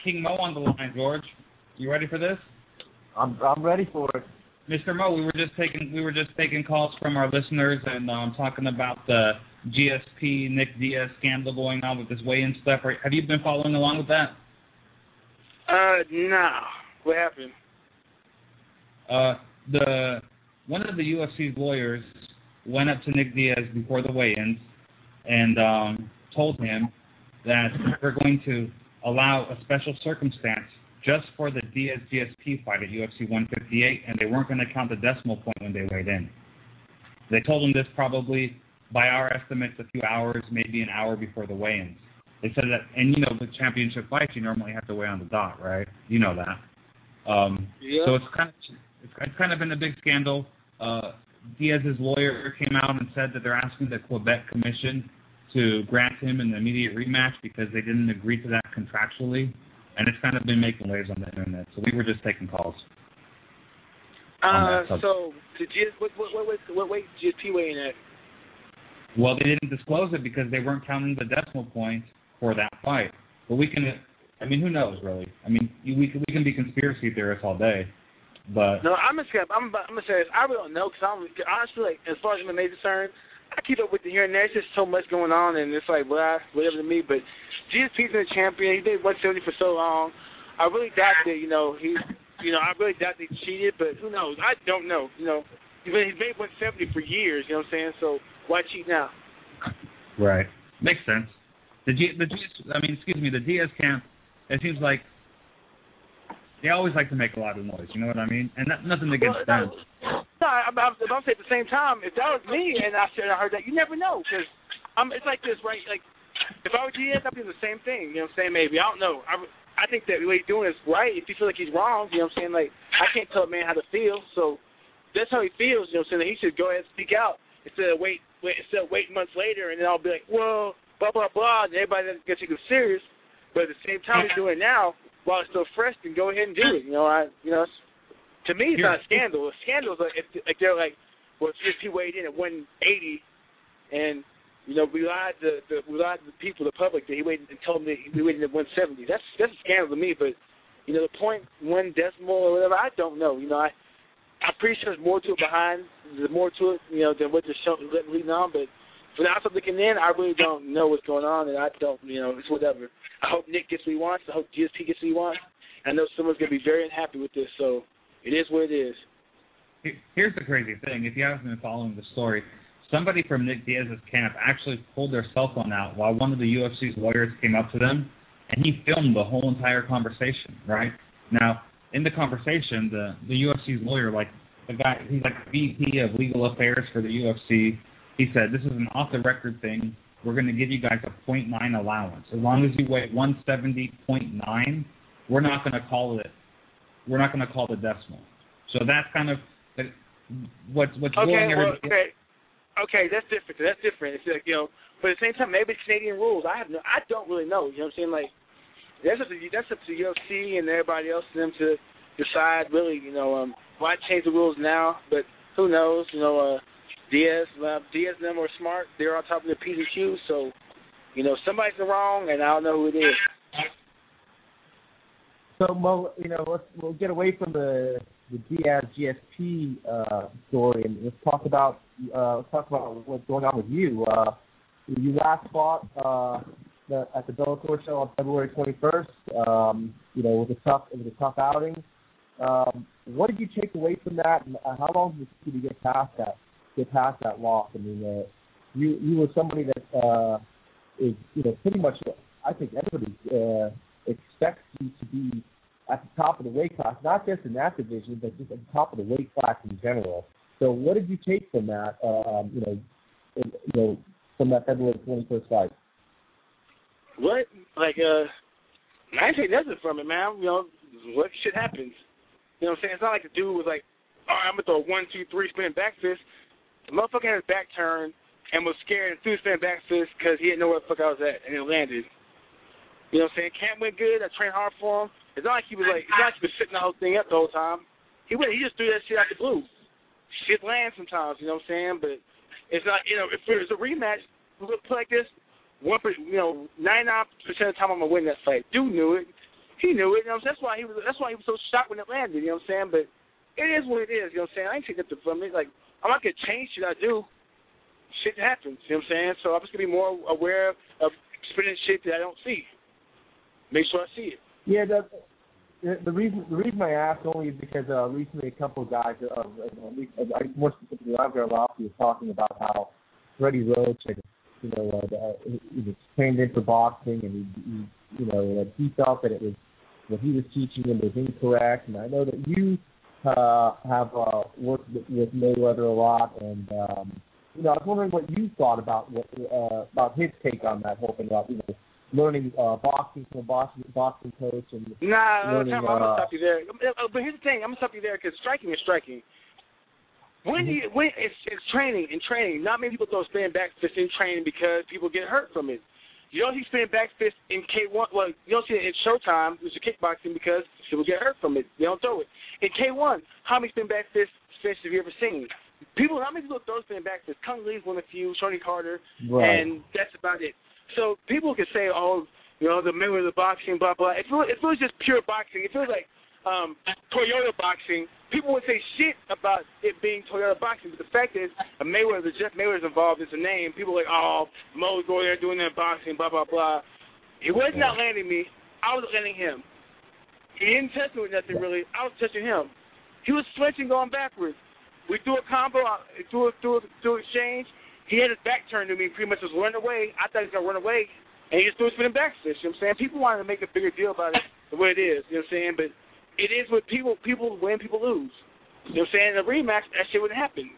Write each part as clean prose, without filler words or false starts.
King Mo on the line, George. You ready for this? I'm ready for it. Mr. Mo, we were just taking calls from our listeners and talking about the GSP Nick Diaz scandal going on with this weigh-in stuff. Have you been following along with that? No. What happened? One of the UFC's lawyers went up to Nick Diaz before the weigh-ins and told him that they're going to allow a special circumstance just for the Diaz-GSP fight at UFC 158, and they weren't going to count the decimal point when they weighed in. They told him this probably, by our estimates, a few hours, maybe an hour before the weigh-ins. They said that, and you know, with championship fights, you normally have to weigh on the dot, right? You know that. Yeah. So it's kind of been a big scandal. Diaz's lawyer came out and said that they're asking the Quebec Commission to grant him an immediate rematch because they didn't agree to that contractually, and it's kind of been making waves on the internet. So we were just taking calls. So what weight did GSP weigh in at? Well, they didn't disclose it because they weren't counting the decimal points for that fight. But we can, I mean, who knows, really? I mean, we can be conspiracy theorists all day, but... No, I'm gonna say this. I really don't know, because honestly, like, as far as MMA is concerned, I keep up with the here and there. There's just so much going on, and it's like, whatever to me. But GSP's been a champion. He did 170 for so long. I really doubt that, I really doubt they cheated, but who knows? I don't know. He's made 170 for years, you know what I'm saying? So why cheat now? Right. Makes sense. The Diaz camp, it seems like they always like to make a lot of noise, you know what I mean? And nothing against them. No, I'm saying at the same time, if that was me and I heard that, you never know, because it's like this, right? Like, if I were Diaz, I'd be the same thing, you know what I'm saying? Maybe. I don't know. I think that what he's doing is right. If you feel like he's wrong, you know what I'm saying? Like, I can't tell a man how to feel, so that's how he feels, you know what I'm saying? He should go ahead and speak out instead of wait months later, and then I'll be like, well, blah, blah, blah, and everybody gets you serious. But at the same time, he's doing it now while it's still fresh, then go ahead and do it. To me, it's not a scandal. A scandal is like if they're like, well, GSP weighed in at 180, and we lied to the people, the public, that he weighed and told them that he weighed in at 170. That's a scandal to me. But the 0.1 decimal or whatever, I don't know. I'm pretty sure there's more to it there's more to it, than what they're leading on. But for the outside looking in, I really don't know what's going on, and I don't, it's whatever. I hope Nick gets what he wants. I hope GSP gets what he wants. I know someone's going to be very unhappy with this, so it is what it is. Here's the crazy thing. If you haven't been following the story, somebody from Nick Diaz's camp actually pulled their cell phone out while one of the UFC's lawyers came up to them, and he filmed the whole entire conversation, right? Now, in the conversation, the UFC's lawyer, like the guy, he's like VP of Legal Affairs for the UFC, he said, this is an off-the-record thing. We're going to give you guys a 0.9 allowance. As long as you weigh 170.9, we're not going to call it. We're not going to call the decimal. So that's kind of what's going everybody. Okay, that's different. That's different. It's like, but at the same time, maybe it's Canadian rules. I don't really know. You know what I'm saying? Like, that's up to UFC and everybody else for them to decide. Really, why change the rules now? But who knows? Diaz and them are smart. They're on top of their P's and Q's. So, somebody's in the wrong, and I don't know who it is. So, Mo, we'll get away from the Diaz GSP story, and let's talk about what's going on with you. You last fought at the Bellator show on February 21st. It was a tough outing. What did you take away from that, and how long did it take you to get past that loss? I mean, you were somebody that is pretty much. I think everybody expects you to be at the top of the weight class, not just in that division, but just at the top of the weight class in general. So, what did you take from that? From that February 21st fight. What? Like, I didn't take nothing from it, man. What shit happens? You know what I'm saying? It's not like the dude was like, all right, I'm going to throw a 1, 2, 3 spinning back fist. The motherfucker had his back turned and was scared and threw a spinning back fist because he didn't know where the fuck I was at, and it landed. You know what I'm saying? Camp went good. I trained hard for him. It's not like he was sitting the whole thing up the whole time. He just threw that shit out the blue. Shit lands sometimes, you know what I'm saying? But it's not, if it was a rematch, we'll play like this, 99% of the time I'm going to win that fight. Dude knew it. he knew it. You know what I'm saying? That's why he was so shocked when it landed. You know what I'm saying? But it is what it is. You know what I'm saying? I ain't taking nothing from it. Like, I'm not gonna change shit I do. Shit happens. You know what I'm saying? So I'm just gonna be more aware of spinning shit that I don't see. Make sure I see it. Yeah, the reason I asked only is because recently a couple of guys, more specifically, I've heard a lot was talking about how Freddie Roach had, he was trained into boxing, and he felt that it was what he was teaching him was incorrect. And I know that you have worked with Mayweather a lot, and I was wondering what you thought about his take on that whole thing about learning boxing from a boxing coach and learning, I'm gonna stop you there. But here's the thing, I'm gonna stop you there because striking is striking. When it's training, not many people throw spinning back fist in training because people get hurt from it. You don't see spinning back fist in K1. Well, you don't see it in Showtime, which is kickboxing, because people get hurt from it. They don't throw it. In K1, how many spinning back fists have you ever seen? How many people throw spinning back fists? Kung Lee's one of the few, Tony Carter, right. And that's about it. So people can say, the Mayweather boxing, blah, blah. If it was just pure boxing, if it was like Toyota boxing, people would say shit about it being Toyota boxing. But the fact is, Jeff Mayweather's involved as a name. People are like, Mo's going there doing that boxing, blah, blah, blah. He was not landing me. I was landing him. He didn't touch me with nothing, really. I was touching him. He was switching, going backwards. We threw a combo, threw exchange. He had his back turned to me, pretty much was running away. I thought he was going to run away, and he just threw a spinning back fist. You know what I'm saying? People wanted to make a bigger deal about it the way it is. You know what I'm saying? But it is what people win, people lose. You know what I'm saying? In a rematch, that shit wouldn't happen.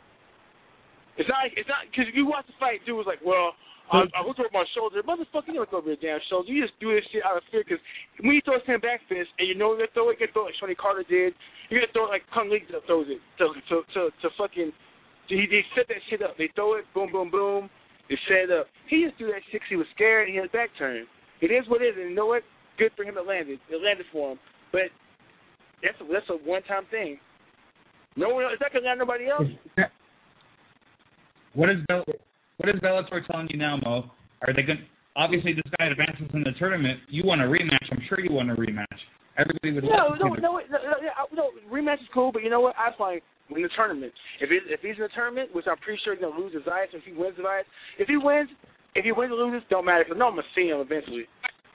It's not because if you watch the fight, dude was like, I looked over my shoulder. Motherfucker, you don't go over your damn shoulder. You just do this shit out of fear because when you throw a spinning back fist and you know you're going to throw it, you can throw it like Tony Carter did. You're going to throw it like Kung Lee throws it to fucking. They set that shit up. They throw it, boom, boom, boom. They set it up. He just threw that shit because he was scared and he had his back turned. It is what it is, and you know what? Good for him. It landed. It landed for him. But that's a one-time thing. No one else. It's not gonna land nobody else. What is Bellator telling you now, Mo? Are they going? Obviously, this guy advances in the tournament. You want a rematch? I'm sure you want a rematch. Everybody would. No. Rematch is cool, but you know what? I find in the tournament. If he's in the tournament, which I'm pretty sure he's gonna lose his Zayas, if he wins the Zayas, if he wins or loses, don't matter. Because I know I'm gonna see him eventually.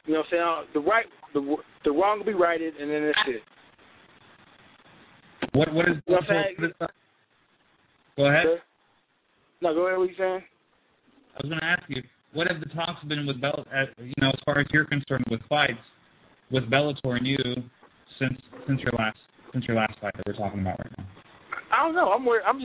You know what I'm saying? The wrong will be righted, and then that's it. What is? You know what I'm saying? Go ahead. No, go ahead. What are you saying? I was gonna ask you, what have the talks been with as far as you're concerned, with fights with Bellator and you since your last fight that we're talking about right now? I don't know. I'm right now. I'm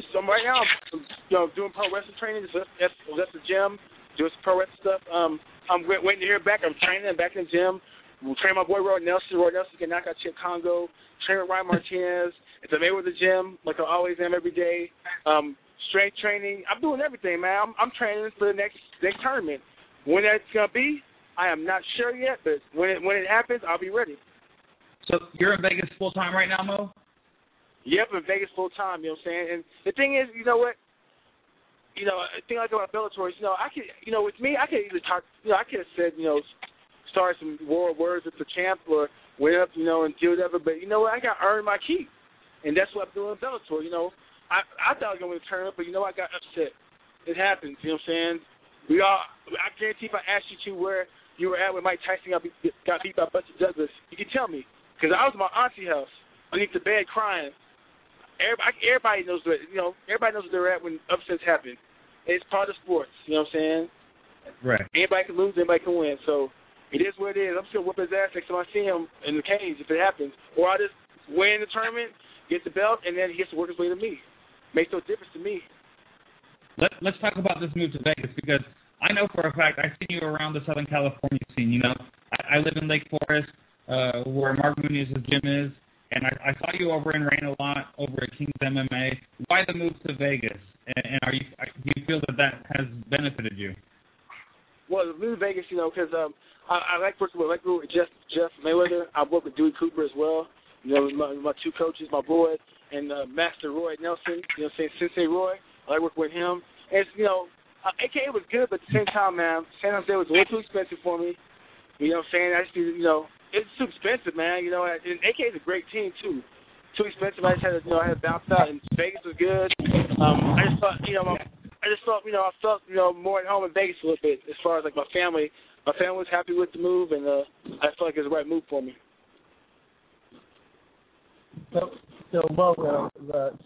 doing pro wrestling training. Left the gym, doing some pro wrestling stuff. I'm waiting to hear back. I'm training back in the gym. We'll train my boy Roy Nelson. Roy Nelson can knock out Chip Congo. Train with Ryan Martinez. It's a Mayweather gym, like I always am every day. Strength training. I'm doing everything, man. I'm training for the next tournament. When that's gonna be, I am not sure yet. But when it happens, I'll be ready. So you're in Vegas full time right now, Mo? Yep, in Vegas full time, you know what I'm saying? And the thing is, you know what? The thing I go about Bellator is, with me, I could either talk, I could have said, start some words with the champ or went up, and do whatever, but you know what? I got to earn my keep. And that's what I'm doing in Bellator, I thought I was going to turn up, but I got upset. It happens, you know what I'm saying? I guarantee if I asked you where you were at when Mike Tyson got beat by Buster Douglas, you could tell me. Because I was in my auntie's house, underneath the bed crying. Everybody knows everybody knows where they're at when upsets happen. It's part of sports, you know what I'm saying? Right. Anybody can lose, anybody can win. So it is what it is. I'm still whoop his ass next time I see him in the cage if it happens. Or I just win the tournament, get the belt, and then he gets to work his way to me. Makes no difference to me. Let's talk about this move to Vegas, because I know for a fact I've seen you around the Southern California scene. I live in Lake Forest, where Mark Muniz's gym is. And I saw you over in Rain a lot, over at King's MMA. Why the move to Vegas? And do you feel that has benefited you? Well, the move to Vegas, because I like working with Jeff Mayweather. I work with Dewey Cooper as well. My two coaches, my boy, and Master Roy Nelson. Sensei Roy. I like working with him. And it's, AKA was good, but at the same time, man, San Jose was way too expensive for me. You know what I'm saying? I just need, it's too expensive, man. You know, and AK is a great team too. Too expensive. I just had to, I had to bounce out, and Vegas was good. I just thought, I felt, more at home in Vegas a little bit as far as like my family. My family was happy with the move, and I felt like it was the right move for me. So Mo,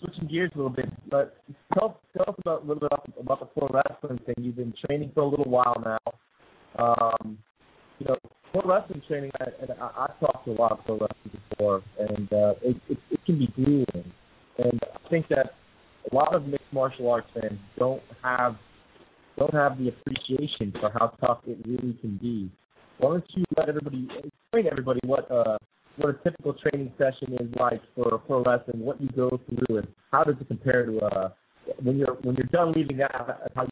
switching gears a little bit, but tell us a little bit about the pro wrestling thing. You've been training for a little while now. Pro wrestling training, and I've talked to a lot of pro wrestling before, and it can be grueling. And I think that a lot of mixed martial arts fans don't have the appreciation for how tough it really can be. Why don't you explain to everybody what a typical training session is like for pro wrestling, what you go through, and how does it compare to when you're done leaving that, how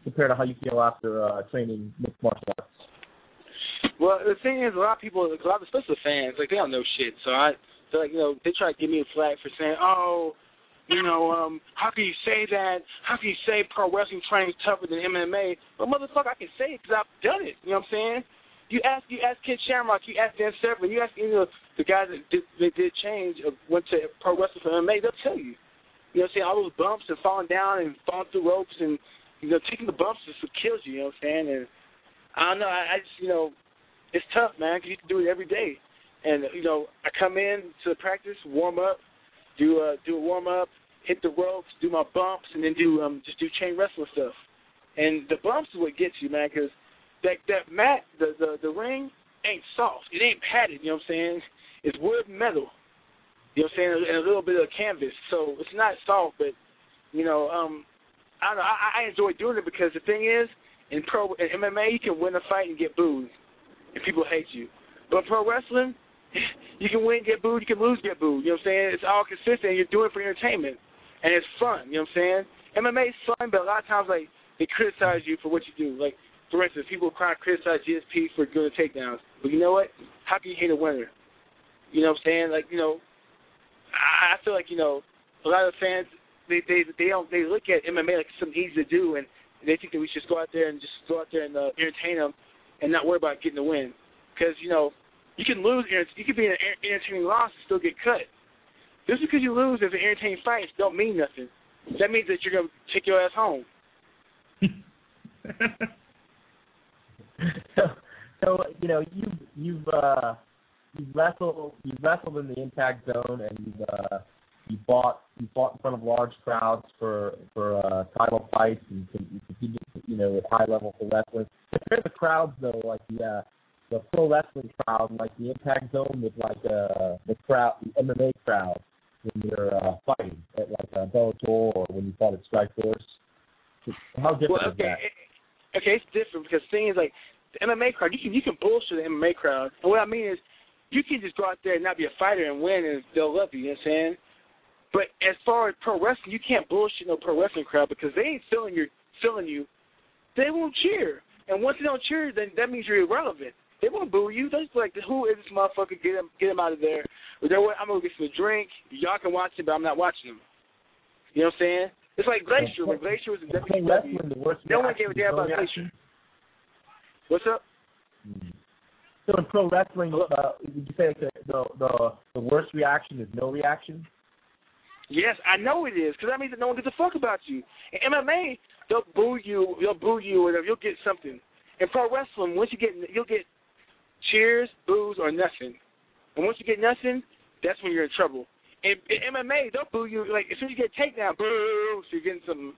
compare to how you feel after training mixed martial arts? Well, the thing is, a lot of especially fans, like, they don't know shit. So I feel like, they try to give me a flag for saying, how can you say that? How can you say pro wrestling training is tougher than MMA? Well, motherfucker, I can say it because I've done it. You know what I'm saying? You ask Ken Shamrock, you ask Dan Severn, you ask any of the guys that did change, went to pro wrestling for MMA, they'll tell you. You know what I'm saying? All those bumps and falling down and falling through ropes and, taking the bumps is what kills you, you know what I'm saying? And I don't know, I just, it's tough, man, because you can do it every day. And, I come in to practice, warm up, do a warm-up, hit the ropes, do my bumps, and then just do chain wrestling stuff. And the bumps is what gets you, man, because that mat, the ring, ain't soft. It ain't padded, you know what I'm saying? It's wood and metal, you know what I'm saying, and a little bit of canvas. So it's not soft, but, I don't know. I enjoy doing it because the thing is, in MMA, you can win a fight and get booed, and people hate you. But pro wrestling, you can win, get booed, you can lose, get booed. You know what I'm saying? It's all consistent, and you're doing it for entertainment. And it's fun, you know what I'm saying? MMA is fun, but a lot of times, like, they criticize you for what you do. Like, for instance, people try to criticize GSP for doing takedowns. But you know what? How can you hate a winner? You know what I'm saying? Like, I feel like, a lot of fans, they look at MMA like it's something easy to do, and they think that we should go out there and entertain them and not worry about getting the win. Because, you can lose, you can be in an entertaining loss and still get cut. Just because you lose as an entertaining fight don't mean nothing. That means that you're going to take your ass home. So you've wrestled in the Impact Zone, and you fought in front of large crowds for title fights, and you competed at high level for wrestling. Compare the crowds though, like the pro wrestling crowd, like the Impact Zone, with like the MMA crowd when you're fighting at like Bellator or when you fought at Strikeforce. How different is that? Okay, it's different because the thing is, like, the MMA crowd, you can bullshit the MMA crowd. And what I mean is, you can just go out there and not be a fighter and win, and they'll love you. You know what I'm saying? But as far as pro wrestling, you can't bullshit no pro wrestling crowd because they ain't feeling you. They won't cheer, and once they don't cheer, then that means you're irrelevant. They won't boo you. They'll just be like, "Who is this motherfucker? Get him out of there." Or I'm gonna get some drink. Y'all can watch it, but I'm not watching them. You know what I'm saying? It's like Glacier. When Glacier was in WCW, no one gave a damn about Glacier. What's up? So in pro wrestling, would you say the worst reaction is no reaction? Yes, I know it is, because that means that no one gives a fuck about you. In MMA, they'll boo you, or you'll get something. In pro wrestling, you'll get cheers, boos, or nothing. And once you get nothing, that's when you're in trouble. In MMA, they'll boo you, like, as soon as you get a takedown, boo, so you're getting some,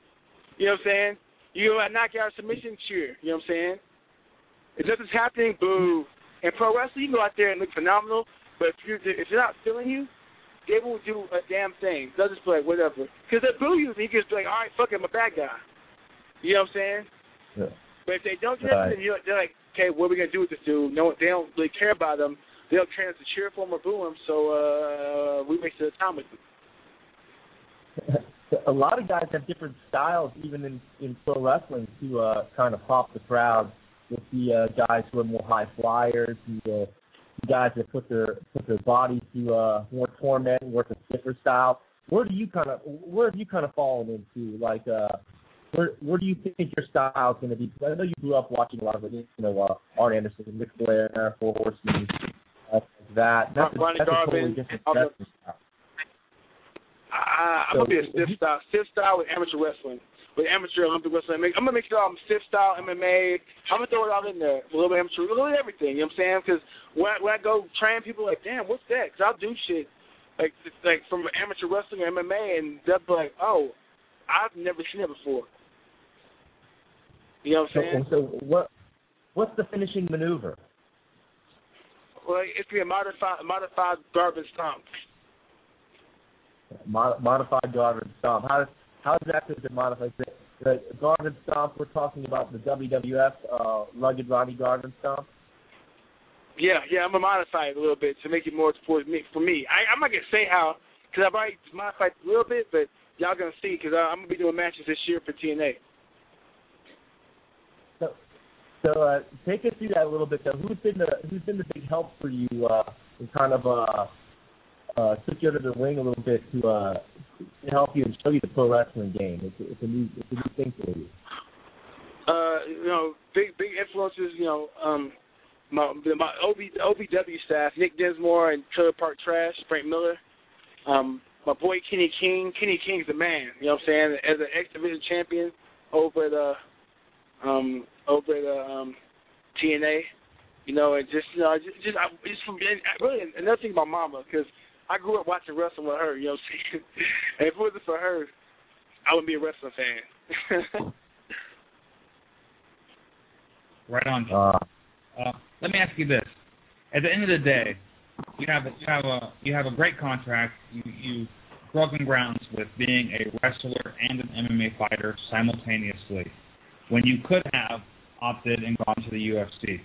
you know what I'm saying? You knock out a submission, cheer, you know what I'm saying? If nothing's happening, boo. In pro wrestling, you can go out there and look phenomenal, but if they're not feeling you, they won't do a damn thing. They'll just be like, whatever. Because they boo you, and you can just be like, all right, fuck it, I'm a bad guy. You know what I'm saying? Yeah. But if they don't do that, then they're like, okay, what are we going to do with this dude? No, they don't really care about him. They'll train us to cheer for him or boo him, so we wasted time with them. A lot of guys have different styles, even in pro wrestling, to kind of pop the crowd. With the guys who are more high flyers, the guys that put their bodies through more torment, work a stiffer style. Where have you kind of fallen into? Like, where do you think your style is going to be? I know you grew up watching a lot of Arn Anderson, Ric Flair, Four Horsemen. That's a totally different wrestling style. I'm going to be a stiff style with amateur wrestling, with amateur Olympic wrestling. I'm going to make sure I'm stiff style MMA. I'm going to throw it all in there, a little bit amateur, a little bit everything, you know what I'm saying? Because when I go train people, like, damn, what's that? Because I'll do shit like from amateur wrestling or MMA, and they'll be like, oh, I've never seen it before. You know what I'm saying? So what's the finishing maneuver? Well, it's going to be a modified Garvin stomp. Modified Garvin stomp. How exactly is it modified? The Garvin stomp, we're talking about the WWF Rugged Ronnie Garvin stomp? Yeah, I'm going to modify it a little bit to make it more for me. I'm not going to say how, because I've already modified it a little bit, but y'all going to see, because I'm going to be doing matches this year for TNA. So take us through that a little bit, though. Who's been the big help for you in kind of took you under the wing a little bit to help you and show you the pro wrestling game? It's a new thing for you. Big influences. My OVW staff, Nick Dinsmore and Trailer Park Trash, Frank Miller. My boy Kenny King. Kenny King's the man. You know what I'm saying? As an X Division champion over the TNA. And just from being really another thing about Mama, because I grew up watching wrestling with her, you know what I'm saying? And if it wasn't for her, I wouldn't be a wrestling fan. Right on. Let me ask you this: at the end of the day, you have a great contract. You broken grounds with being a wrestler and an MMA fighter simultaneously, when you could have opted and gone to the UFC.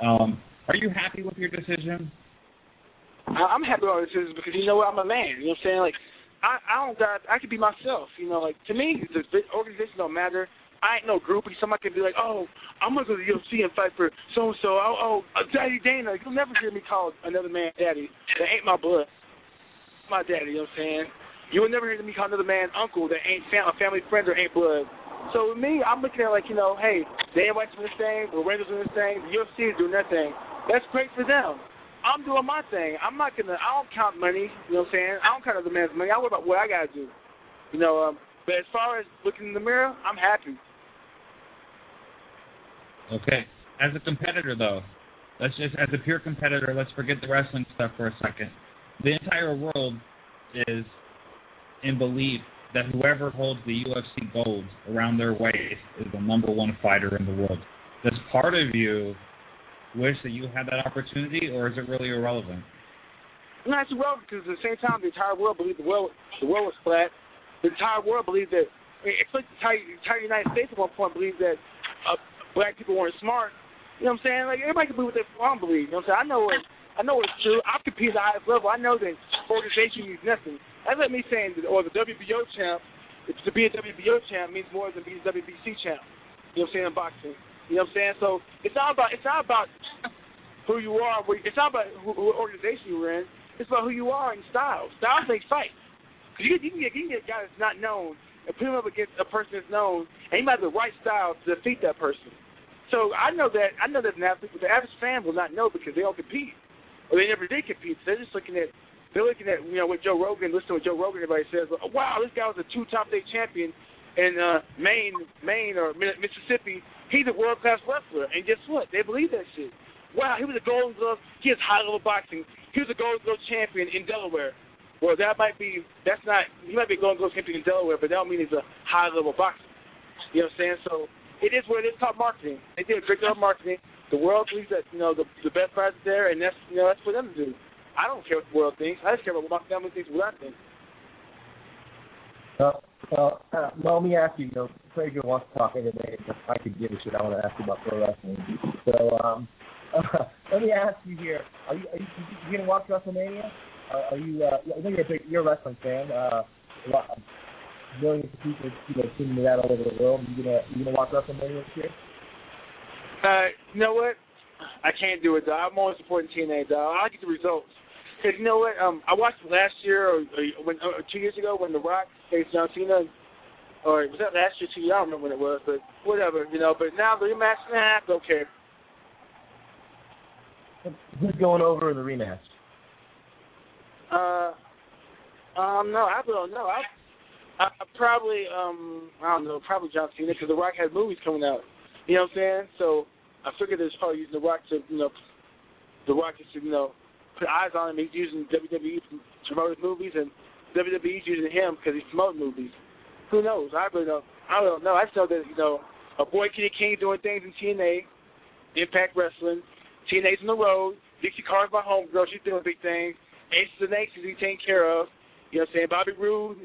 Are you happy with your decision? I'm happy with my decision because you know what, I'm a man. You know what I'm saying? Like, I could be myself. To me, the organization don't matter. I ain't no groupie. Somebody could be like, oh, I'm going to go to the UFC and fight for so-and-so. Oh, Daddy Dana. You'll never hear me call another man daddy. That ain't my blood. My daddy, you know what I'm saying? You will never hear me call another man uncle that ain't a family friend or ain't blood. So with me, I'm looking at it like, hey, Dana White's doing this thing, the Rangers doing this thing, the UFC is doing their thing. That's great for them. I'm doing my thing. I don't count money, you know what I'm saying? I don't count other man's money. I worry about what I got to do. But as far as looking in the mirror, I'm happy. Okay. As a competitor, though, as a pure competitor, let's forget the wrestling stuff for a second. The entire world is in belief that whoever holds the UFC gold around their waist is the number one fighter in the world. Does part of you wish that you had that opportunity, or is it really irrelevant? No, it's irrelevant because at the same time, the entire world believed the world was flat. The entire world believed that, it's like the entire United States at one point believed that black people weren't smart. You know what I'm saying? Like, everybody can believe what they want to believe. You know what I'm saying? I know it's true. I've competed at the highest level. I know that organization means nothing. That's like me saying, the WBO champ, to be a WBO champ means more than being a WBC champ. You know what I'm saying, in boxing. You know what I'm saying? So it's not about who you are. It's not about what organization you're in. It's about who you are and style. Styles make fight. Because you can get a guy that's not known and put him up against a person that's known, and he might have the right style to defeat that person. So I know that an athlete, but the average fan will not know because they don't compete, or they never did compete. So they're just looking at what Joe Rogan. Listen to what Joe Rogan. Everybody says, oh, wow, this guy was a 2 top 8 champion in Maine or Mississippi. He's a world class wrestler, and guess what? They believe that shit. Wow, he was a Golden Glove. He has high level boxing. He was a Golden Glove champion in Delaware. Well, he might be a Golden Glove champion in Delaware, but that don't mean he's a high level boxer. You know what I'm saying? So it is what it is. Called marketing. They did a great job of marketing. The world believes that the best fighters are there, and that's for them to do. I don't care what the world thinks. I just care about what my family thinks, what I think. Let me ask you. Frazier wants to talk MMA. I could give a shit. I want to ask you about pro wrestling. So let me ask you here: Are you gonna watch WrestleMania? Are you? I know you're a wrestling fan. Millions of people tuning to that all over the world. You gonna watch WrestleMania this year? You know what? I can't do it, though. I'm only supporting TNA, though. I get the results. Because you know what? I watched it last year or 2 years ago when The Rock faced John Cena. Or was that last year, 2 years? I don't remember when it was, but whatever, But now the rematch, don't care. Who's going over in the rematch? No, I don't know. I probably, I don't know, probably John Cena, because The Rock has movies coming out. You know what I'm saying? So I figured there's probably using The Rock to, The Rock is to, put eyes on him. He's using WWE to promote his movies, and WWE's using him because he's promoting movies. Who knows? I really don't know. I just know that, a boy Kenny King doing things in TNA, Impact Wrestling, TNA's on the road, Dixie Carter's my homegirl, she's doing big things, Ace of the Nation he's taken care of, you know what I'm saying, Bobby Roode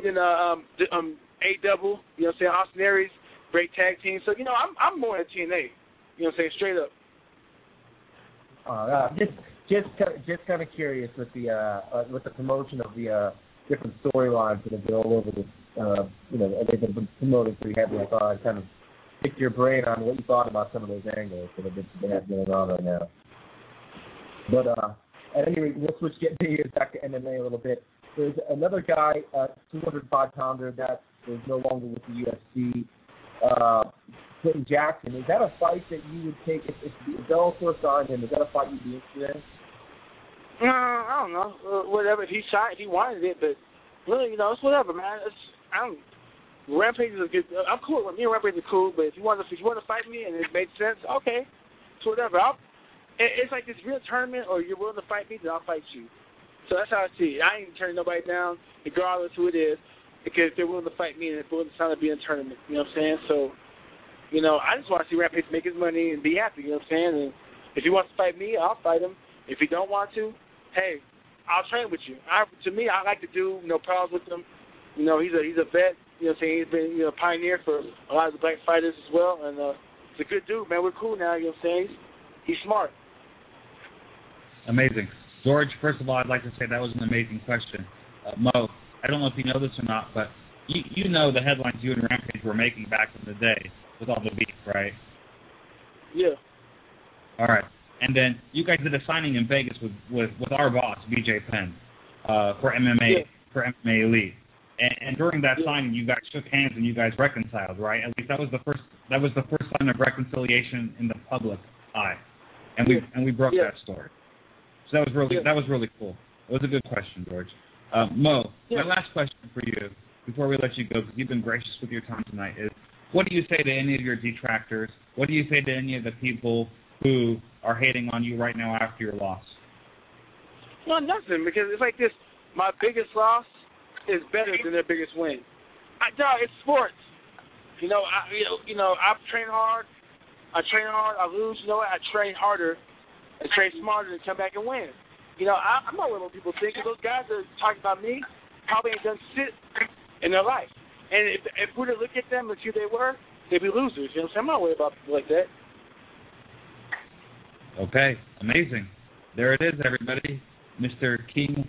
and A-Double, you know what I'm saying, Austin Aries, great tag team. So, I'm more at TNA, you know what I'm saying, straight up. Just kind of curious with the promotion of the different storylines that have been all over this, they've been promoted pretty heavily. I thought I'd kind of pick your brain on what you thought about some of those angles that have been going on right now. But at any rate, we'll switch gears back to MMA a little bit. There's another guy, 205-pounder, that is no longer with the UFC, Quentin Jackson. Is that a fight that you would take if Bellator signed him? Is that a fight you'd be interested in? I don't know. Whatever. If he shot, if he wanted it, but really, it's whatever, man. Rampage is a good. I'm cool. Me and Rampage are cool, but if you want to fight me and it makes sense, okay, it's whatever. It's like this real tournament, or you're willing to fight me, then I'll fight you. So that's how I see it. I ain't turning nobody down, regardless who it is, because if they're willing to fight me and if they're willing to sign to be in a tournament. You know what I'm saying? So, I just want to see Rampage make his money and be happy. You know what I'm saying? And if he wants to fight me, I'll fight him. If he don't want to, hey, I'll train with you. To me, I like to do no problems with him. He's a vet. You know what I'm saying? He's been a pioneer for a lot of the black fighters as well, and he's a good dude, man. We're cool now. You know what I'm saying? He's smart. Amazing. George, first of all, I'd like to say that was an amazing question. Mo, I don't know if you know this or not, but you know the headlines you and Rampage were making back in the day with all the beef, right? Yeah. All right. And then you guys did a signing in Vegas with our boss, BJ Penn, for MMA Elite. And during that signing, you guys shook hands and you guys reconciled, right? At least that was the first sign of reconciliation in the public eye, and we broke that story. So that was really cool. It was a good question, George. Mo, my last question for you before we let you go, because you've been gracious with your time tonight, is what do you say to any of your detractors? What do you say to any of the people who are hating on you right now after your loss? No, nothing, because it's like this. My biggest loss is better than their biggest win. It's sports. I train hard. I lose. I train harder and train smarter and come back and win. I'm not worried about what people think. Those guys that are talking about me probably ain't done shit in their life. And if we were to look at them and see who they were, they'd be losers. You know what I'm saying? I'm not worried about people like that. Okay, amazing. There it is, everybody. Mr. King